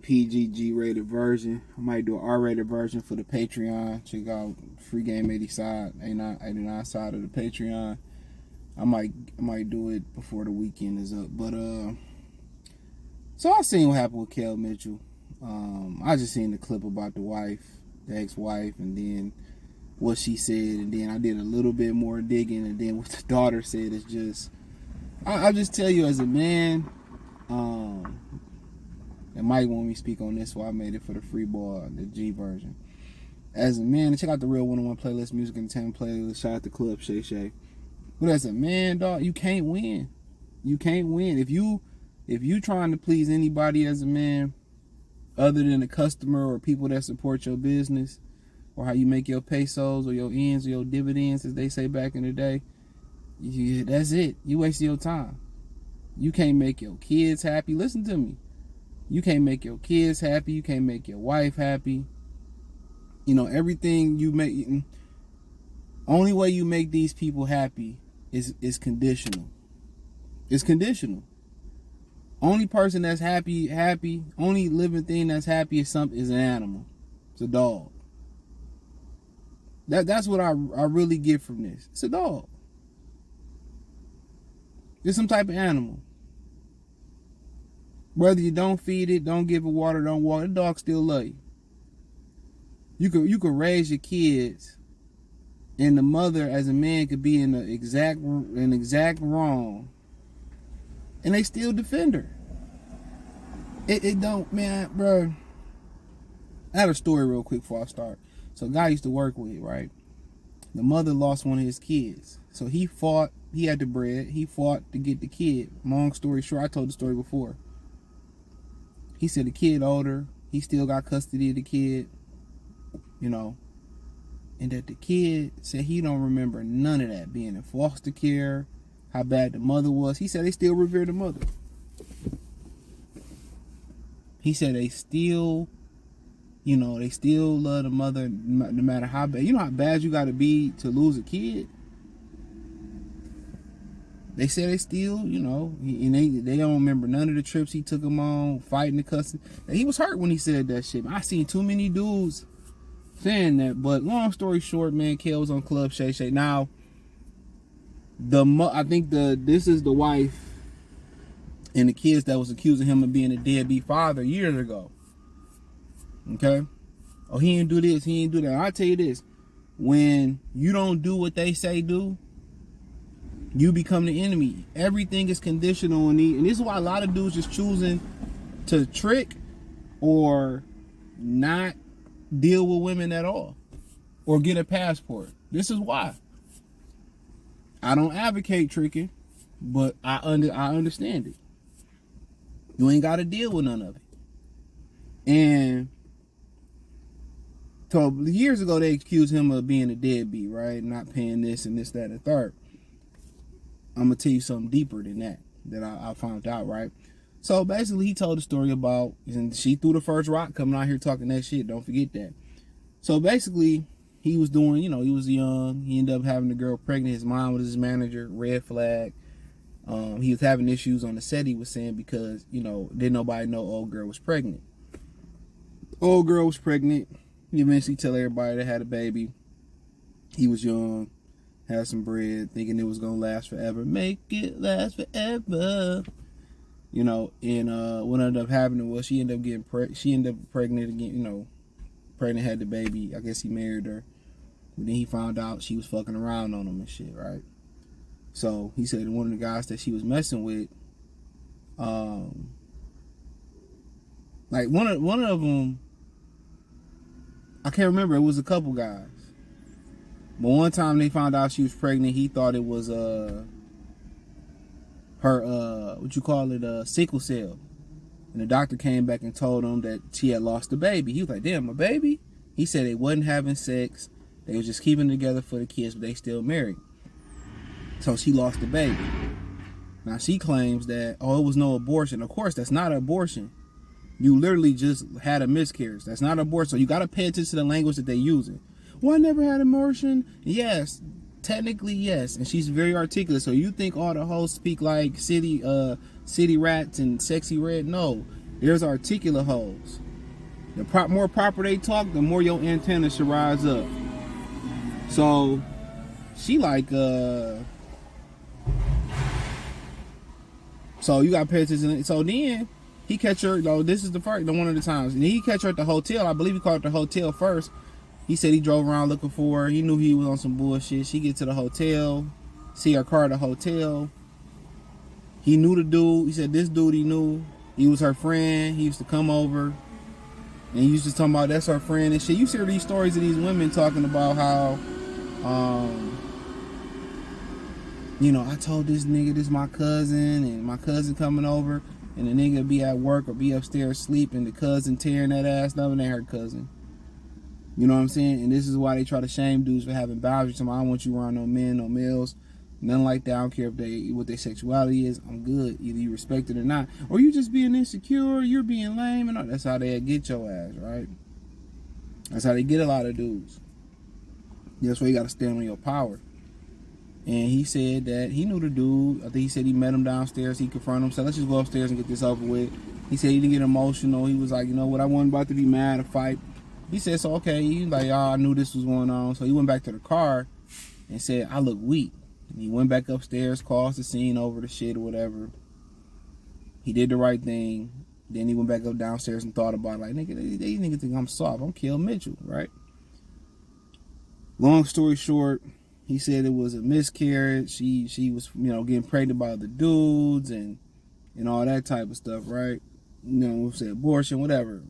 PG rated version. I might do an R rated version for the Patreon. Check out Free Game 89 side of the Patreon. I might do it before the weekend is up. But so I seen what happened with Kel Mitchell. I just seen the clip about the ex-wife, and then what she said, and then I did a little bit more digging, and then what the daughter said is just, I'll just tell you as a man, and Mike want me to speak on this, so I made it for the free ball, the G version. As a man, check out the Real 101 playlist, music entertainment playlist, shout out to Club Shay Shay. But as a man, dog, you can't win. You can't win. If you trying to please anybody as a man, other than a customer or people that support your business, or how you make your pesos or your ends or your dividends, as they say back in the day, that's it. You wasted your time. You can't make your kids happy. Listen to me. You can't make your kids happy. You can't make your wife happy. You know, everything you make, only way you make these people happy is conditional. It's conditional. Only person that's happy, only living thing that's happy is an animal. It's a dog. That's what I really get from this. It's a dog. It's some type of animal. Whether you don't feed it, don't give it water, don't walk, the dog still love you. You could raise your kids, and the mother as a man could be in an exact wrong, and they still defend her. It don't, man, bro. I had a story real quick before I start. So a guy I used to work with, right? The mother lost one of his kids. So he fought, he had the bread, he fought to get the kid. Long story short, I told the story before. He said the kid older, he still got custody of the kid, you know, and that the kid said he don't remember none of that, being in foster care, how bad the mother was. He said they still revere the mother. He said they still, you know, they still love the mother no matter how bad. You know how bad you got to be to lose a kid? They say they still, you know, and they don't remember none of the trips he took them on, fighting the custody. He was hurt when he said that shit. I seen too many dudes saying that. But long story short, man, Kells on Club Shay Shay. Now, I think this is the wife and the kids that was accusing him of being a deadbeat father years ago. Okay? Oh, he didn't do this, he didn't do that. I'll tell you this. When you don't do what they say do, you become the enemy. Everything is conditional on and this is why a lot of dudes just choosing to trick or not deal with women at all or get a passport. This is why. I don't advocate tricking, but I understand it. You ain't got to deal with none of it. And so years ago, they accused him of being a deadbeat, right? Not paying this and this, that, and the third. I'm going to tell you something deeper than that I found out, right? So basically, he told a story about, and she threw the first rock coming out here talking that shit. Don't forget that. So basically, he was doing, you know, he was young. He ended up having the girl pregnant. His mom was his manager, red flag. He was having issues on the set, he was saying, because, you know, didn't nobody know old girl was pregnant. Old girl was pregnant. He eventually tell everybody they had a baby. He was young, had some bread, thinking it was gonna last forever. Make it last forever. You know, and what ended up happening was she ended up pregnant again, you know, pregnant, had the baby. I guess he married her. But then he found out she was fucking around on him and shit, right? So he said one of the guys that she was messing with, like one of them, I can't remember, it was a couple guys. But one time they found out she was pregnant, he thought it was her sickle cell. And the doctor came back and told him that she had lost the baby. He was like, damn, a baby? He said they wasn't having sex, they was just keeping it together for the kids, but they still married. So she lost the baby. Now she claims that, oh, it was no abortion. Of course, that's not an abortion. You literally just had a miscarriage. That's not an abortion. So you got to pay attention to the language that they're using. Well, I never had abortion. Yes, technically yes. And she's very articulate. So you think all the hoes speak like city rats and sexy red? No. There's articulate holes. The more proper they talk, the more your antenna should rise up. So she like so you got to pay attention. So then he catch her, though. This is the first, one of the times. And he catch her at the hotel. I believe he called the hotel first. He said he drove around looking for her. He knew he was on some bullshit. She get to the hotel, see her car at the hotel. He knew the dude. He said this dude he knew. He was her friend. He used to come over. And he used to talk about that's her friend and shit. You hear these stories of these women talking about how, you know, I told this nigga this my cousin and my cousin coming over, and the nigga be at work or be upstairs sleep and the cousin tearing that ass up and they her cousin. You know what I'm saying? And this is why they try to shame dudes for having boundaries. I don't want you around no men, no males, nothing like that. I don't care if they what their sexuality is. I'm good. Either you respect it or not. Or you just being insecure, you're being lame, and all. That's how they get your ass, right? That's how they get a lot of dudes. That's why you gotta stand on your power. And he said that he knew the dude. I think he said he met him downstairs. He confronted him. Said, let's just go upstairs and get this over with. He said he didn't get emotional. He was like, you know what, I wasn't about to be mad or fight. He said, so okay. He was like, oh, I knew this was going on. So he went back to the car and said, I look weak. And he went back upstairs, caused the scene over the shit or whatever. He did the right thing. Then he went back up downstairs and thought about it, like, nigga, these niggas think I'm soft. I'm Kill Mitchell, right? Long story short, he said it was a miscarriage. She was, you know, getting pregnant by other dudes and all that type of stuff, right? You know, say abortion, whatever.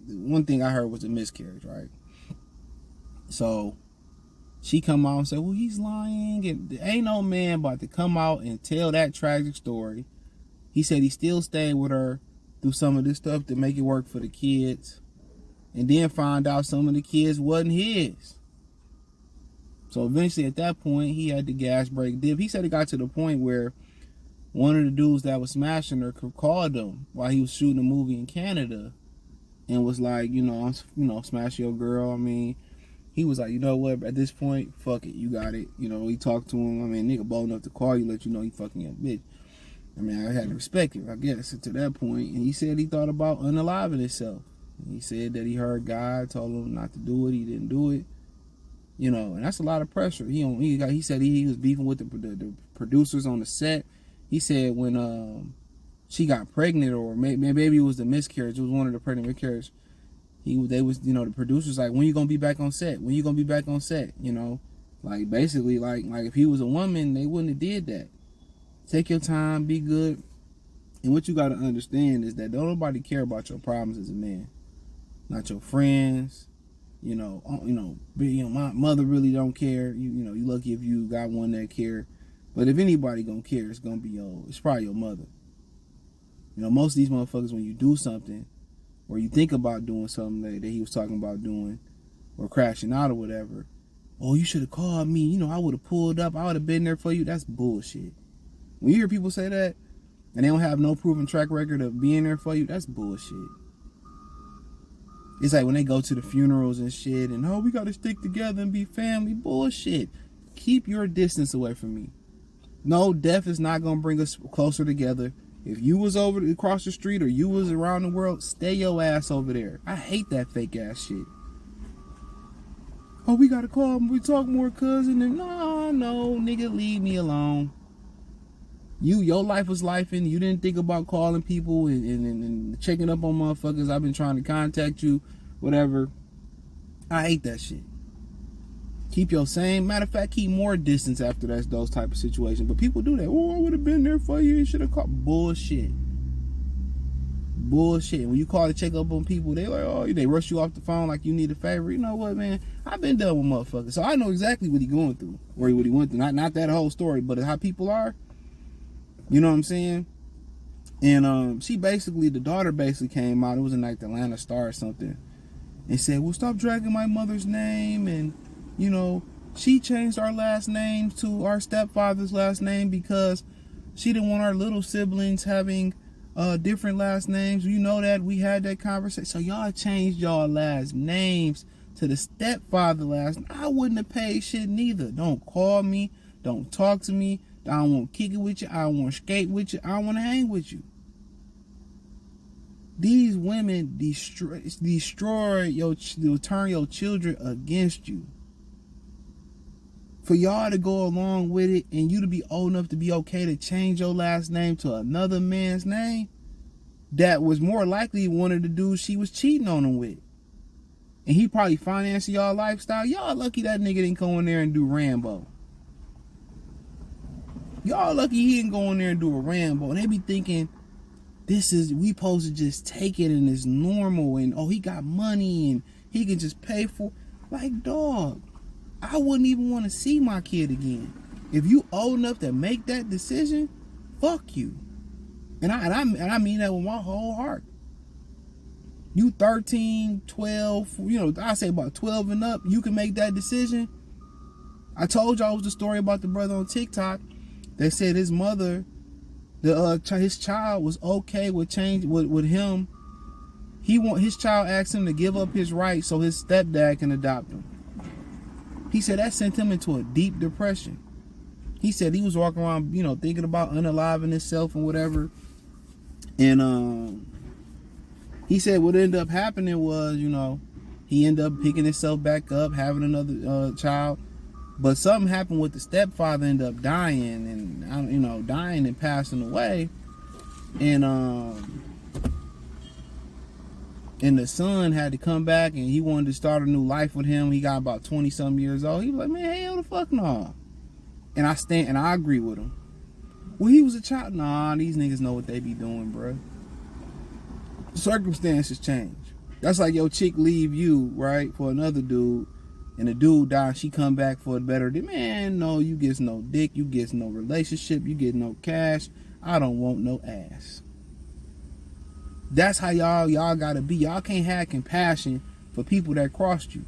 The one thing I heard was a miscarriage, right? So she come out and said, well, he's lying. And there ain't no man about to come out and tell that tragic story. He said he still stayed with her through some of this stuff to make it work for the kids. And then find out some of the kids wasn't his. So eventually at that point, he had the gas brake dip. He said it got to the point where one of the dudes that was smashing her called him while he was shooting a movie in Canada and was like, smash your girl. I mean, he was like, you know what, at this point, fuck it, you got it. You know, he talked to him. I mean, nigga bold enough to call you, let you know he fucking your bitch. I mean, I had to respect it, I guess, to that point. And he said he thought about unaliving himself. He said that he heard God told him not to do it. He didn't do it. You know, and that's a lot of pressure. He said he was beefing with the producers on the set. He said when she got pregnant, or maybe it was the miscarriage. It was one of the pregnant miscarriages. The producers like, when you gonna be back on set? When you gonna be back on set? You know, like basically like if he was a woman, they wouldn't have did that. Take your time, be good. And what you got to understand is that don't nobody care about your problems as a man. Not your friends. My mother really don't care. You lucky if you got one that care. But if anybody gonna care, it's probably your mother. You know, most of these motherfuckers, when you do something, or you think about doing something that he was talking about doing, or crashing out or whatever, oh, you should have called me. You know, I would have pulled up. I would have been there for you. That's bullshit. When you hear people say that, and they don't have no proven track record of being there for you, that's bullshit. It's like when they go to the funerals and shit, and we gotta stick together and be family. Bullshit. Keep your distance away from me. No, death is not gonna bring us closer together. If you was over across the street or you was around the world, stay your ass over there. I hate that fake ass shit. Oh, we gotta call him. We talk more, cousin. And no, nigga, leave me alone. Your life was life, and you didn't think about calling people and checking up on motherfuckers. I've been trying to contact you, whatever. I hate that shit. Keep your same, matter of fact, keep more distance after those type of situations. But people do that. Oh, I would have been there for you. You should have called. Bullshit. When you call to check up on people, they like, they rush you off the phone like you need a favor. You know what, man? I've been done with motherfuckers, so I know exactly what he going through, or what he went through. Not that whole story, but how people are. You know what I'm saying? And the daughter basically came out. It was in like the Atlanta Star or something, and said, well, stop dragging my mother's name. And she changed our last name to our stepfather's last name because she didn't want our little siblings having different last names. You know that we had that conversation. So y'all changed y'all last names to the stepfather last name. I wouldn't have paid shit neither. Don't call me. Don't talk to me. I don't want to kick it with you. I don't want to skate with you. I don't want to hang with you. These women destroy will turn your children against you. For y'all to go along with it and you to be old enough to be okay to change your last name to another man's name that was more likely one of the dudes she was cheating on him with. And he probably financing y'all lifestyle. Y'all lucky that nigga didn't go in there and do Rambo. Y'all lucky he didn't go in there and do a Rambo. And they be thinking, we supposed to just take it and it's normal. And, oh, he got money and he can just pay for. Like, dog, I wouldn't even want to see my kid again. If you old enough to make that decision, fuck you. And I mean that with my whole heart. You 13, 12, I say about 12 and up, you can make that decision. I told y'all it was the story about the brother on TikTok that said his mother, his child was okay with change with him. His child asked him to give up his rights so his stepdad can adopt him. He said that sent him into a deep depression. He said he was walking around, thinking about unaliving himself and whatever. And he said what ended up happening was, he ended up picking himself back up, having another child. But something happened with the stepfather, ended up dying and passing away. And the son had to come back and he wanted to start a new life with him. He got about 20-something years old. He was like, man, hell the fuck no. And I agree with him. Well, he was a child. Nah, these niggas know what they be doing, bro. Circumstances change. That's like your chick leave you, right, for another dude, and the dude dies, she come back for a better day. Man, no, you get no dick, you get no relationship, you get no cash. I don't want no ass. That's how y'all gotta be. Y'all can't have compassion for people that crossed you.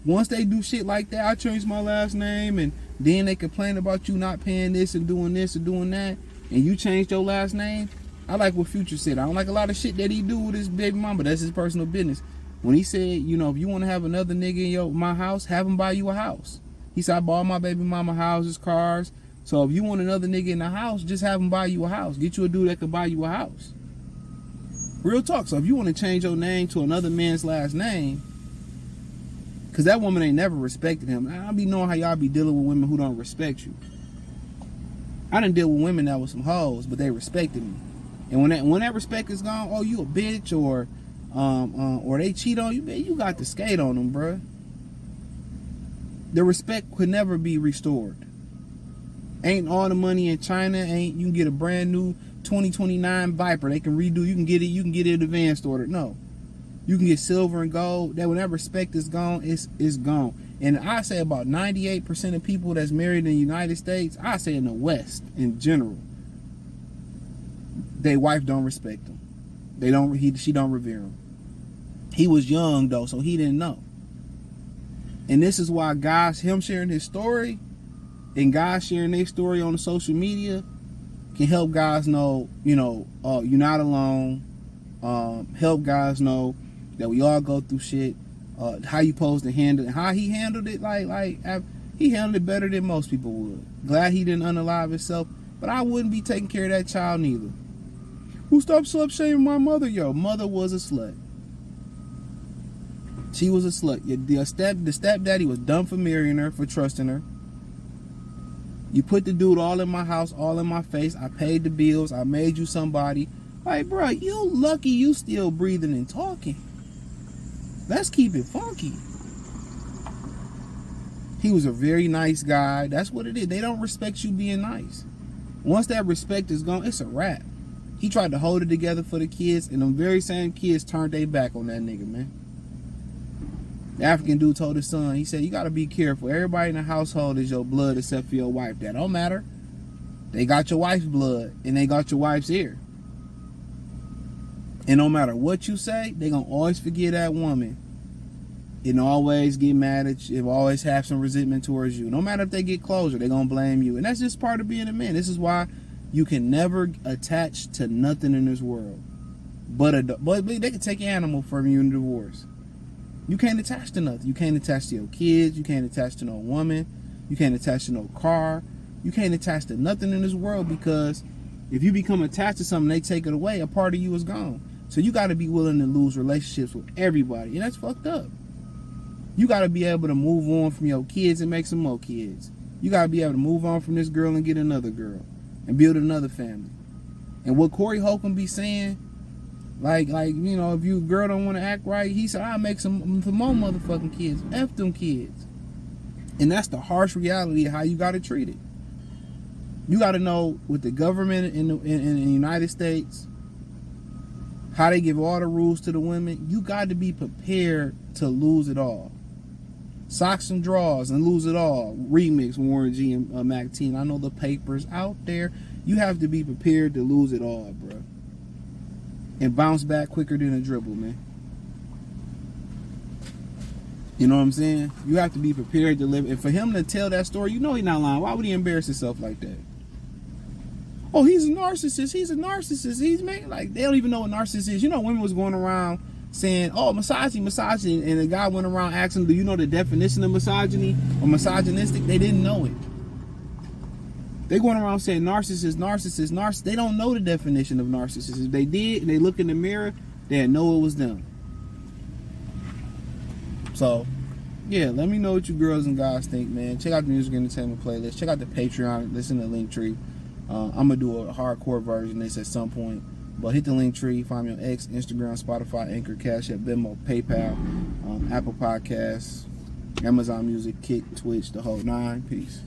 Once they do shit like that, I changed my last name, and then they complain about you not paying this and doing that, and you changed your last name. I like what Future said. I don't like a lot of shit that he do with his baby mama. That's his personal business. When he said, if you want to have another nigga in my house, have him buy you a house. He said, I bought my baby mama houses, cars. So if you want another nigga in the house, just have him buy you a house. Get you a dude that can buy you a house. Real talk. So if you want to change your name to another man's last name, because that woman ain't never respected him. I be knowing how y'all be dealing with women who don't respect you. I done deal with women that was some hoes, but they respected me. And when that respect is gone, oh, you a bitch, or they cheat on you, man, you got to skate on them, bruh. The respect could never be restored. Ain't all the money in China. You can get a brand new 2029 Viper. They can redo. You can get it advanced order. No, you can get silver and gold. That when that respect is gone, it's gone. And I say about 98% of people that's married in the United States, I say in the West in general, their wife don't respect them. She don't revere him. He was young though, so he didn't know. And this is why him sharing his story and guys sharing their story on the social media can help guys know, you're not alone. Help guys know that we all go through shit. How you supposed to handle it. How he handled it, he handled it better than most people would. Glad he didn't unalive himself, but I wouldn't be taking care of that child neither. Who stopped slut shaming my mother? Yo, mother was a slut. She was a slut. The stepdaddy was dumb for marrying her, for trusting her. You put the dude all in my house, all in my face. I paid the bills. I made you somebody. Like, bro, you lucky you still breathing and talking. Let's keep it funky. He was a very nice guy. That's what it is. They don't respect you being nice. Once that respect is gone, it's a wrap. He tried to hold it together for the kids, and them very same kids turned their back on that nigga, man. The African dude told his son, he said, you got to be careful. Everybody in the household is your blood except for your wife. That don't matter. They got your wife's blood, and they got your wife's ear. And no matter what you say, they going to always forget that woman and always get mad at you, always have some resentment towards you. No matter if they get closer, they're going to blame you. And that's just part of being a man. This is why you can never attach to nothing in this world. But they can take an animal from you in divorce. You can't attach to nothing. You can't attach to your kids. You can't attach to no woman. You can't attach to no car. You can't attach to nothing in this world, because if you become attached to something, they take it away, a part of you is gone. So you got to be willing to lose relationships with everybody, and that's fucked up. You got to be able to move on from your kids and make some more kids. You got to be able to move on from this girl and get another girl and build another family. And what Corey Holcomb be saying, like you know, if your girl don't want to act right, he said, I'll make some more motherfucking kids. F them kids. And that's the harsh reality of how you got to treat it. You got to know with the government in the United States, how they give all the rules to the women, you got to be prepared to lose it all. Socks and Draws and Lose It All. Remix, Warren G and Mac 10. I know the papers out there. You have to be prepared to lose it all, bro. And bounce back quicker than a dribble, man. You know what I'm saying? You have to be prepared to live. And for him to tell that story, you know he's not lying. Why would he embarrass himself like that? Oh, he's a narcissist. He's a narcissist. He's making, like, they don't even know what narcissist is. You know, women was going around saying, oh, misogyny, and the guy went around asking, do you know the definition of misogyny or misogynistic? They didn't know it. They going around saying narcissist. They don't know the definition of narcissist. If they did, and they look in the mirror, they'd know it was them. So, yeah, let me know what you girls and guys think, man. Check out the music entertainment playlist. Check out the Patreon. Listen to the link tree. I'm going to do a hardcore version of this at some point. But hit the link tree. Find me on X, Instagram, Spotify, Anchor, Cash App, Venmo, PayPal, Apple Podcasts, Amazon Music, Kick, Twitch, the whole nine. Peace.